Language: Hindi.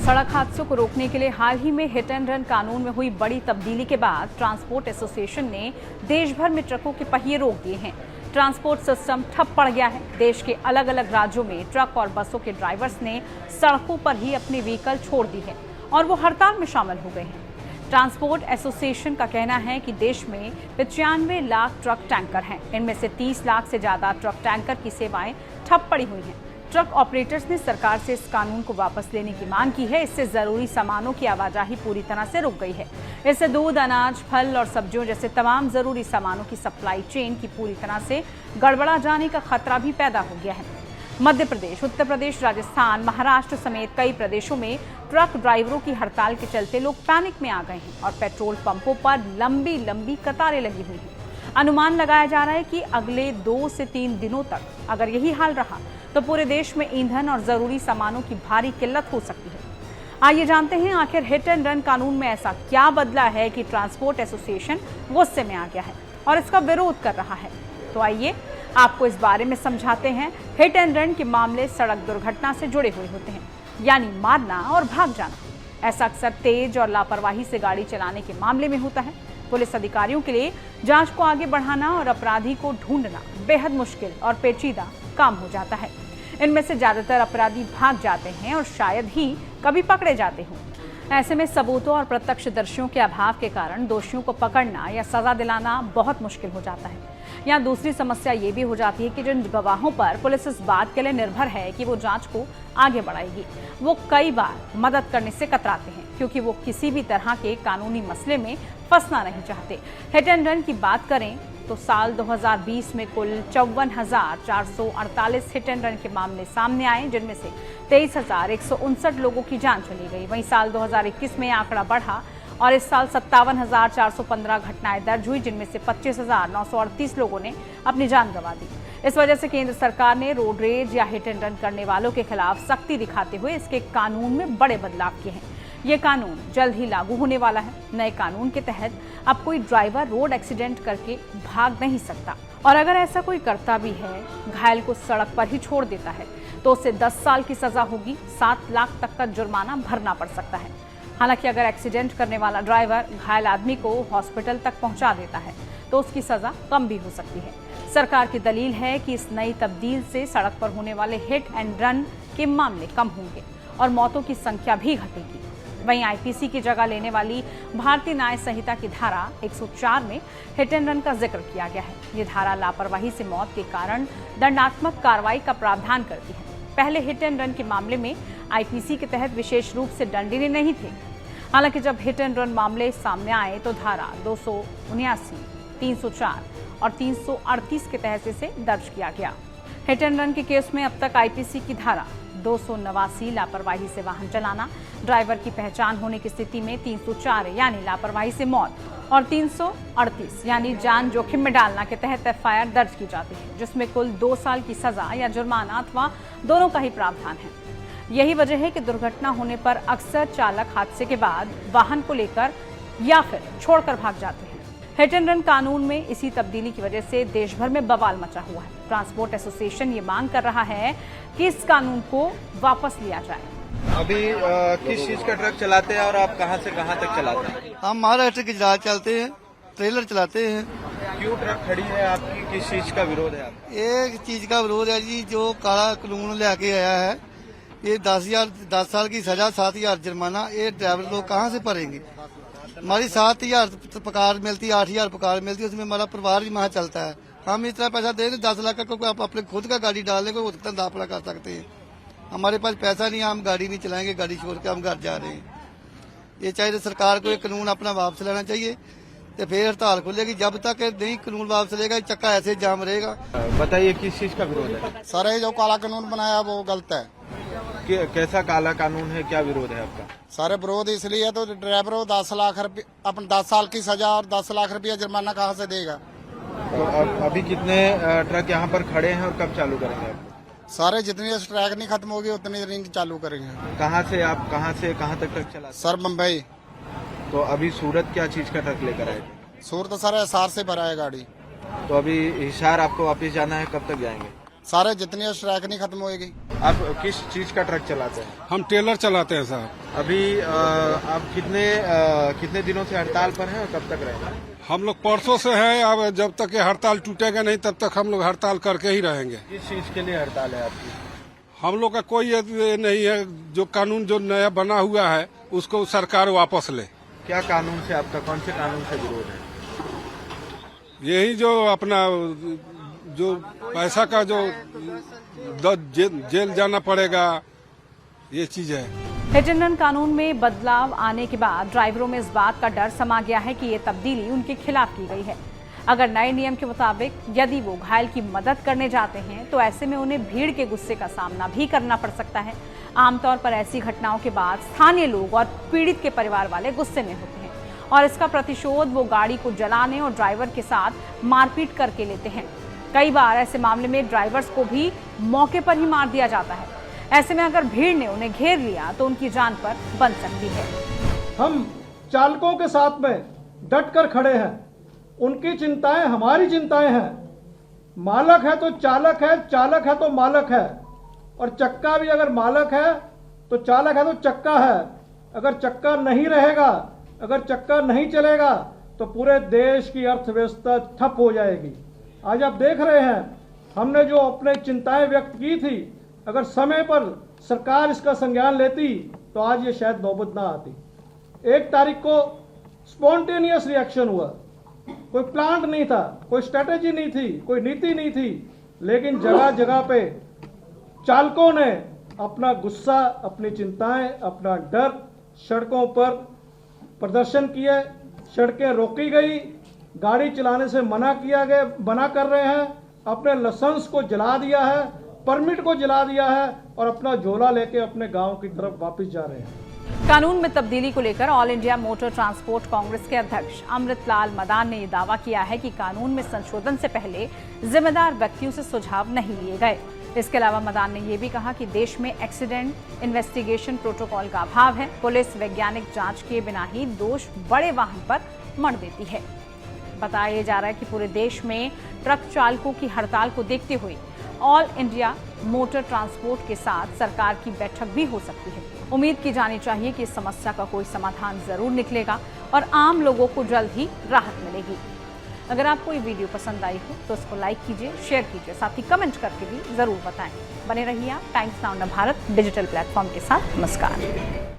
सड़क हादसों को रोकने के लिए हाल ही में हिट एंड रन कानून में हुई बड़ी तब्दीली के बाद ट्रांसपोर्ट एसोसिएशन ने देश भर में ट्रकों के पहिए रोक दिए हैं। ट्रांसपोर्ट सिस्टम ठप पड़ गया है। देश के अलग अलग राज्यों में ट्रक और बसों के ड्राइवर्स ने सड़कों पर ही अपनी व्हीकल छोड़ दी है और वो हड़ताल में शामिल हो गए हैं। ट्रांसपोर्ट एसोसिएशन का कहना है कि देश में 95 लाख ट्रक टैंकर हैं। इनमें से 30 लाख से ज्यादा ट्रक टैंकर की सेवाएं ठप पड़ी हुई हैं। ट्रक ऑपरेटर्स ने सरकार से इस कानून को वापस लेने की मांग की है। इससे जरूरी सामानों की आवाजाही पूरी तरह से रुक गई है। इससे दूध, अनाज, फल और सब्जियों जैसे तमाम जरूरी सामानों की सप्लाई चेन की पूरी तरह से गड़बड़ा जाने का खतरा भी पैदा हो गया है। मध्य प्रदेश, उत्तर प्रदेश, राजस्थान, महाराष्ट्र समेत कई प्रदेशों में ट्रक ड्राइवरों की हड़ताल के चलते लोग पैनिक में आ गए हैं और पेट्रोल पंपों पर लंबी लंबी कतारें लगी हुई हैं। अनुमान लगाया जा रहा है कि अगले 2 से 3 दिनों तक अगर यही हाल रहा तो पूरे देश में ईंधन और जरूरी सामानों की भारी किल्लत हो सकती है। आइए जानते हैं आखिर हिट एंड रन कानून में ऐसा क्या बदला है कि ट्रांसपोर्ट एसोसिएशन गुस्से में आ गया है और इसका विरोध कर रहा है। तो आइए आपको इस बारे में समझाते हैं। हिट एंड रन के मामले सड़क दुर्घटना से जुड़े हुए होते हैं, यानी मारना और भाग जाना। ऐसा अक्सर तेज और लापरवाही से गाड़ी चलाने के मामले में होता है। पुलिस अधिकारियों के लिए जांच को आगे बढ़ाना और अपराधी को ढूंढना बेहद मुश्किल और पेचीदा काम हो जाता है। इनमें से ज्यादातर अपराधी भाग जाते हैं और शायद ही कभी पकड़े जाते हों। ऐसे में सबूतों और प्रत्यक्षदर्शियों के अभाव के कारण दोषियों को पकड़ना या सजा दिलाना बहुत मुश्किल हो जाता है। यहाँ दूसरी समस्या ये भी हो जाती है कि जिन गवाहों पर पुलिस इस बात के लिए निर्भर है कि वो जांच को आगे बढ़ाएगी, वो कई बार मदद करने से कतराते हैं क्योंकि वो किसी भी तरह के कानूनी मसले में फंसना नहीं चाहते। हिट एंड रन की बात करें तो साल 2020 में कुल 54,448 हिट एंड रन के मामले सामने आए, जिनमें से 23,159 लोगों की जान चली गई। वहीं साल 2021 में आंकड़ा बढ़ा और इस साल 57,415 घटनाएं दर्ज हुई, जिनमें से 25,938 लोगों ने अपनी जान गंवा दी। इस वजह से केंद्र सरकार ने रोड रेज या हिट एंड रन करने वालों के खिलाफ सख्ती दिखाते हुए इसके कानून में बड़े बदलाव किए हैं। ये कानून जल्द ही लागू होने वाला है। नए कानून के तहत अब कोई ड्राइवर रोड एक्सीडेंट करके भाग नहीं सकता और अगर ऐसा कोई करता भी है, घायल को सड़क पर ही छोड़ देता है, तो उसे 10 साल की सजा होगी, 7 लाख तक का जुर्माना भरना पड़ सकता है। हालांकि अगर एक्सीडेंट करने वाला ड्राइवर घायल आदमी को हॉस्पिटल तक पहुंचा देता है तो उसकी सजा कम भी हो सकती है। सरकार की दलील है कि इस नई तब्दील से सड़क पर होने वाले हिट एंड रन के मामले कम होंगे और मौतों की संख्या भी घटेगी। वहीं आईपीसी की जगह लेने वाली भारतीय न्याय संहिता की धारा 104 में हिट एंड रन का जिक्र किया गया है। ये धारा लापरवाही से मौत के कारण दंडात्मक कार्रवाई का प्रावधान करती है। पहले हिट एंड रन के मामले में आईपीसी के तहत विशेष रूप से दंडनीय नहीं थे। हालांकि जब हिट एंड रन मामले सामने आए तो धारा 279, 304 और 338 के तहत इसे दर्ज किया गया। हिट एंड रन के केस में अब तक आईपीसी की धारा 289 लापरवाही से वाहन चलाना, ड्राइवर की पहचान होने की स्थिति में 304 यानी लापरवाही से मौत और 338 यानी जान जोखिम में डालना के तहत एफआईआर दर्ज की जाती है, जिसमें कुल 2 साल की सजा या जुर्माना अथवा दोनों का ही प्रावधान है। यही वजह है कि दुर्घटना होने पर अक्सर चालक हादसे के बाद वाहन को लेकर या फिर छोड़कर भाग जाते हैं। हिट एंड रन कानून में इसी तब्दीली की वजह से देश भर में बवाल मचा हुआ है। ट्रांसपोर्ट एसोसिएशन ये मांग कर रहा है कि इस कानून को वापस लिया जाए। अभी किस चीज का ट्रक चलाते हैं और आप कहां से कहां तक चलाते हैं? हम महाराष्ट्र की जहाज चलते हैं, ट्रेलर चलाते हैं। क्यों ट्रक खड़ी है आपकी? किस चीज का विरोध है आपका? एक चीज का विरोध है जी, जो काला कानून लेके आया है, ये 10 साल की सजा, 7,000 जुर्माना, ये ड्राइवर लोग कहाँ से भरेंगे? हमारी 7,000 पगार मिलती है, 8,000 पगार मिलती है, उसमें हमारा परिवार भी वहाँ चलता है। हम इतना पैसा दे 10 लाख का आप अपने खुद का गाड़ी डालने को उतना दाखिला कर सकते हैं। हमारे पास पैसा नहीं है, हम गाड़ी नहीं चलाएंगे, गाड़ी छोड़ के हम घर जा रहे हैं। ये चाहिए सरकार को ये कानून अपना वापस लेना चाहिए, तो फिर हड़ताल खुलेगी। जब तक नहीं कानून वापस लेगा, चक्का ऐसे जाम रहेगा। बताइए किस चीज का विरोध है? सर, ये जो काला कानून बनाया वो गलत है। कैसा काला कानून है, क्या विरोध है आपका? सारे विरोध इसलिए है तो ड्राइवर को 10 लाख रुपये, अपन 10 साल की सजा और 10 लाख रुपया जुर्माना कहाँ से देगा? तो अभी कितने ट्रक यहाँ पर खड़े हैं और कब चालू करेंगे आप? सारे जितनी स्ट्राइक नहीं खत्म होगी उतनी दिन चालू करेंगे। कहाँ से आप कहाँ तक ट्रक चलाते? सर, मुंबई। तो अभी सूरत क्या चीज का ट्रक लेकर आए? सूरत सर हिसार से भरा है गाड़ी। तो अभी हिसार आपको वापस जाना है, कब तक जाएंगे? सारे जितनी स्ट्राइक नहीं खत्म होएगी। आप किस चीज का ट्रक चलाते हैं? हम टेलर चलाते हैं साहब। अभी आप कितने दिनों से हड़ताल पर हैं और कब तक रहेंगे? हम लोग परसों से हैं। अब जब तक ये हड़ताल टूटेगा नहीं तब तक हम लोग हड़ताल करके ही रहेंगे। किस चीज के लिए हड़ताल है आपकी? हम लोग का कोई ये नहीं है, जो कानून जो नया बना हुआ है उसको सरकार वापस ले। क्या कानून से आपका, कौन से कानून से विरोध है? यही जो अपना जो पैसा का जो जेल जाना पड़ेगा, ये चीज है। हिट एंड रन कानून में बदलाव आने के बाद ड्राइवरों में इस बात का डर समा गया है कि ये तब्दीली उनके खिलाफ की गई है। अगर नए नियम के मुताबिक यदि वो घायल की मदद करने जाते हैं तो ऐसे में उन्हें भीड़ के गुस्से का सामना भी करना पड़ सकता है। आमतौर पर ऐसी घटनाओं के बाद स्थानीय लोग और पीड़ित के परिवार वाले गुस्से में होते हैं और इसका प्रतिशोध वो गाड़ी को जलाने और ड्राइवर के साथ मारपीट करके लेते हैं। कई बार ऐसे मामले में ड्राइवर्स को भी मौके पर ही मार दिया जाता है। ऐसे में अगर भीड़ ने उन्हें घेर लिया तो उनकी जान पर बन सकती है। हम चालकों के साथ में डट कर खड़े हैं। उनकी चिंताएं हमारी चिंताएं हैं। मालक है तो चालक है, चालक है तो मालक है, और चक्का भी अगर मालक है तो चालक है तो चक्का है। अगर चक्का नहीं रहेगा, अगर चक्का नहीं चलेगा तो पूरे देश की अर्थव्यवस्था ठप हो जाएगी। आज आप देख रहे हैं, हमने जो अपने चिंताएं व्यक्त की थी, अगर समय पर सरकार इसका संज्ञान लेती तो आज ये शायद नौबत ना आती। 1 तारीख को स्पॉन्टेनियस रिएक्शन हुआ। कोई प्लान नहीं था, कोई स्ट्रेटेजी नहीं थी, कोई नीति नहीं थी, लेकिन जगह जगह पे चालकों ने अपना गुस्सा, अपनी चिंताएं, अपना डर सड़कों पर प्रदर्शन किए। सड़कें रोकी गई, गाड़ी चलाने से मना कर रहे हैं, अपने लाइसेंस को जला दिया है, परमिट को जला दिया है और अपना झोला लेके अपने गांव की तरफ वापस जा रहे हैं। कानून में तब्दीली को लेकर all India motor transport Congress के अध्यक्ष अमृतलाल मदान ने दावा किया है कि कानून में संशोधन से पहले जिम्मेदार व्यक्तियों से सुझाव नहीं लिए गए। इसके अलावा मदान ने यह भी कहा कि देश में एक्सीडेंट इन्वेस्टिगेशन प्रोटोकॉल का अभाव है। पुलिस वैज्ञानिक जांच किए बिना ही दोष बड़े वाहन पर मढ़ देती है। बताया जा रहा है कि पूरे देश में ट्रक चालकों की हड़ताल को देखते हुए ऑल इंडिया मोटर ट्रांसपोर्ट के साथ सरकार की बैठक भी हो सकती है। उम्मीद की जानी चाहिए कि इस समस्या का कोई समाधान जरूर निकलेगा और आम लोगों को जल्द ही राहत मिलेगी। अगर आपको ये वीडियो पसंद आई हो तो इसको लाइक कीजिए, शेयर कीजिए, साथ ही कमेंट करके भी जरूर बताएं। बने रहिए आप times now Bharat digital platform के साथ। नमस्कार।